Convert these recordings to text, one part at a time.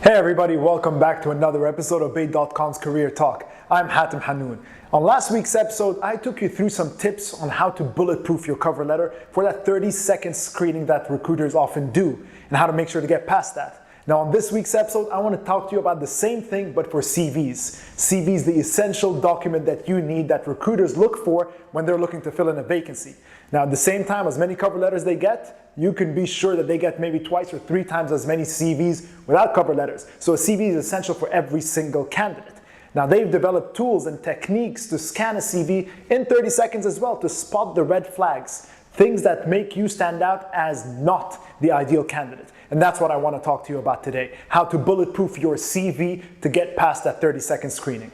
Hey everybody, welcome back to another episode of Bayt.com's Career Talk. I'm Hatem HANNOUN. On last week's episode, I took you through some tips on how to bulletproof your cover letter for that 30-second screening that recruiters often do, and how to make sure to get past that. Now on this week's episode, I want to talk to you about the same thing but for CVs. CVs, the essential document that you need that recruiters look for when they're looking to fill in a vacancy. Now at the same time, as many cover letters they get, you can be sure that they get maybe twice or three times as many CVs without cover letters. So a CV is essential for every single candidate. Now they've developed tools and techniques to scan a CV in 30 seconds as well to spot the red flags, things that make you stand out as not the ideal candidate. And that's what I want to talk to you about today, how to bulletproof your CV to get past that 30-second screening.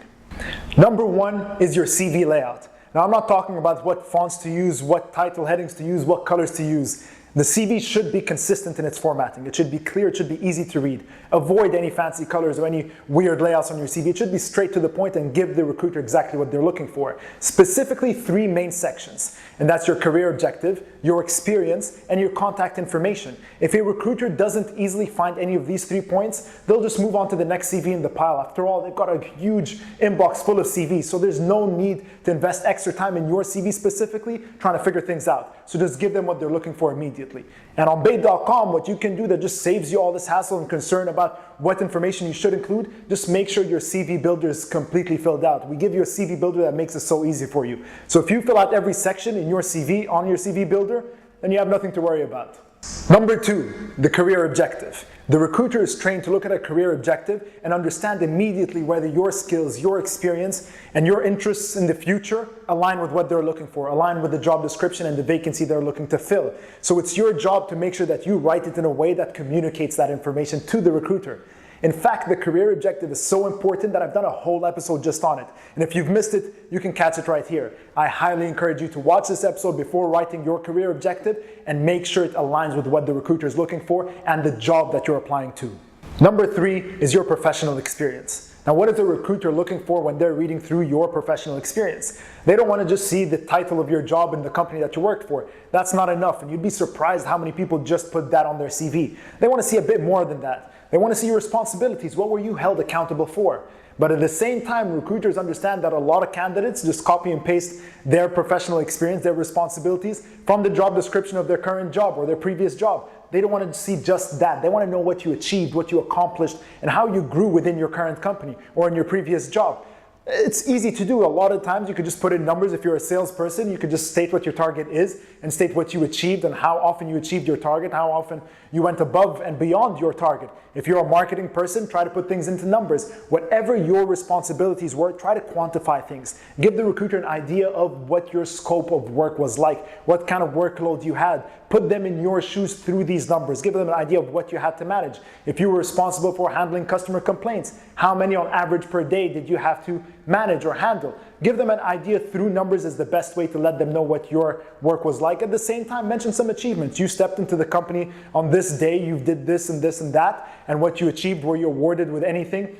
Number one is your CV layout. Now I'm not talking about what fonts to use, what title headings to use, what colors to use. The CV should be consistent in its formatting. It should be clear, it should be easy to read. Avoid any fancy colors or any weird layouts on your CV. It should be straight to the point and give the recruiter exactly what they're looking for. Specifically, three main sections, and that's your career objective, your experience, and your contact information. If a recruiter doesn't easily find any of these 3 points, they'll just move on to the next CV in the pile. After all, they've got a huge inbox full of CVs, so there's no need to invest extra time in your CV specifically trying to figure things out. So just give them what they're looking for immediately. And on Bayt.com, what you can do that just saves you all this hassle and concern about what information you should include, just make sure your CV builder is completely filled out. We give you a CV builder that makes it so easy for you. So if you fill out every section in your CV on your CV builder, then you have nothing to worry about. Number two, the career objective. The recruiter is trained to look at a career objective and understand immediately whether your skills, your experience, and your interests in the future align with what they're looking for, align with the job description and the vacancy they're looking to fill. So it's your job to make sure that you write it in a way that communicates that information to the recruiter. In fact, the career objective is so important that I've done a whole episode just on it. And if you've missed it, you can catch it right here. I highly encourage you to watch this episode before writing your career objective and make sure it aligns with what the recruiter is looking for and the job that you're applying to. Number three is your professional experience. Now, what is a recruiter looking for when they're reading through your professional experience? They don't want to just see the title of your job in the company that you worked for. That's not enough, and you'd be surprised how many people just put that on their CV. They want to see a bit more than that. They want to see your responsibilities. What were you held accountable for? But at the same time, recruiters understand that a lot of candidates just copy and paste their professional experience, their responsibilities from the job description of their current job or their previous job. They don't want to see just that. They want to know what you achieved, what you accomplished, and how you grew within your current company or in your previous job. It's easy to do. A lot of times you could just put in numbers. If you're a salesperson, you could just state what your target is and state what you achieved and how often you achieved your target, how often you went above and beyond your target. If you're a marketing person, try to put things into numbers. Whatever your responsibilities were, try to quantify things. Give the recruiter an idea of what your scope of work was like, what kind of workload you had. Put them in your shoes through these numbers. Give them an idea of what you had to manage. If you were responsible for handling customer complaints, how many on average per day did you have to manage or handle? Give them an idea through numbers is the best way to let them know what your work was like. At the same time, mention some achievements. You stepped into the company on this day, you did this and this and that, and what you achieved, were you awarded with anything?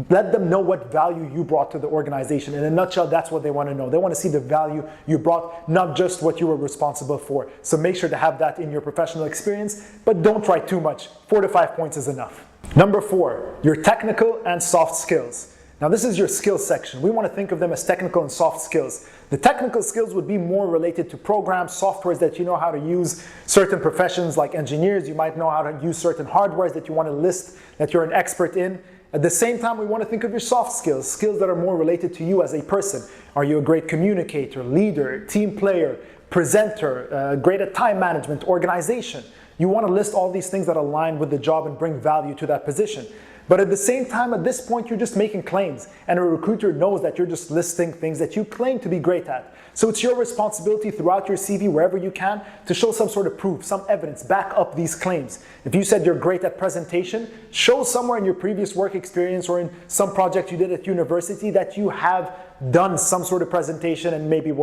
Let them know what value you brought to the organization. In a nutshell, that's what they want to know. They want to see the value you brought, not just what you were responsible for. So make sure to have that in your professional experience, but don't write too much. 4 to 5 points is enough. Number four, your technical and soft skills. Now this is your skills section. We want to think of them as technical and soft skills. The technical skills would be more related to programs, softwares that you know how to use. Certain professions like engineers, you might know how to use certain hardwares that you want to list that you're an expert in. At the same time, we want to think of your soft skills, skills that are more related to you as a person. Are you a great communicator, leader, team player, presenter, great at time management, organization? You want to list all these things that align with the job and bring value to that position. But at the same time, at this point, you're just making claims, and a recruiter knows that you're just listing things that you claim to be great at. So it's your responsibility throughout your CV, wherever you can, to show some sort of proof, some evidence, back up these claims. If you said you're great at presentation, show somewhere in your previous work experience or in some project you did at university that you have done some sort of presentation and maybe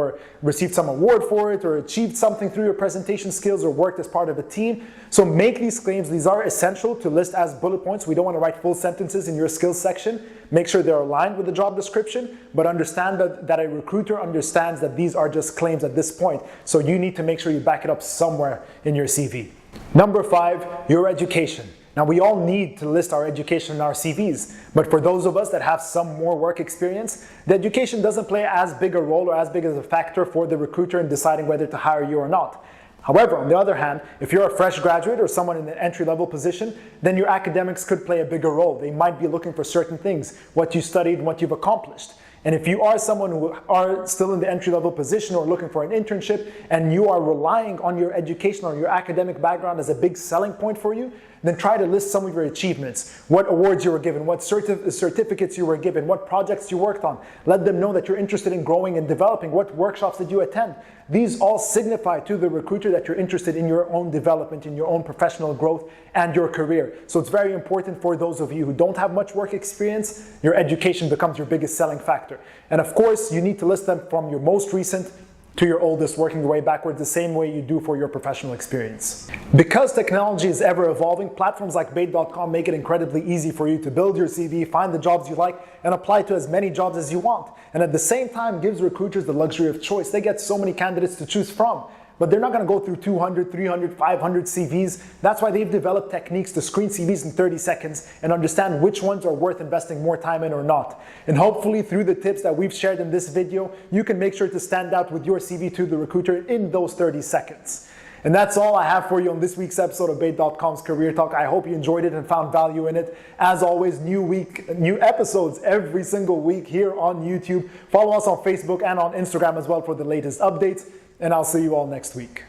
received some award for it or achieved something through your presentation skills or worked as part of a team. So make these claims. These are essential to list as bullet points. We don't want to write full sentences in your skills section. Make sure they're aligned with the job description, but understand that a recruiter understands that these are just claims at this point. So you need to make sure you back it up somewhere in your CV. Number 5, your education. Now, we all need to list our education in our CVs, but for those of us that have some more work experience, the education doesn't play as big a role or as big as a factor for the recruiter in deciding whether to hire you or not. However, on the other hand, if you're a fresh graduate or someone in an entry-level position, then your academics could play a bigger role. They might be looking for certain things, what you studied and what you've accomplished. And if you are someone who are still in the entry-level position or looking for an internship and you are relying on your education or your academic background as a big selling point for you, then try to list some of your achievements, what awards you were given, what certificates you were given, what projects you worked on. Let them know that you're interested in growing and developing, what workshops did you attend. These all signify to the recruiter that you're interested in your own development, in your own professional growth and your career. So it's very important for those of you who don't have much work experience, your education becomes your biggest selling factor. And of course, you need to list them from your most recent to your oldest, working your way backwards the same way you do for your professional experience. Because technology is ever evolving, platforms like Bayt.com make it incredibly easy for you to build your CV, find the jobs you like, and apply to as many jobs as you want. And at the same time, gives recruiters the luxury of choice. They get so many candidates to choose from, but they're not going to go through 200, 300, 500 CVs. That's why they've developed techniques to screen CVs in 30 seconds and understand which ones are worth investing more time in or not. And hopefully through the tips that we've shared in this video, you can make sure to stand out with your CV to the recruiter in those 30 seconds. And that's all I have for you on this week's episode of Bayt.com's Career Talk. I hope you enjoyed it and found value in it. As always, new episodes every single week here on YouTube. Follow us on Facebook and on Instagram as well for the latest updates. And I'll see you all next week.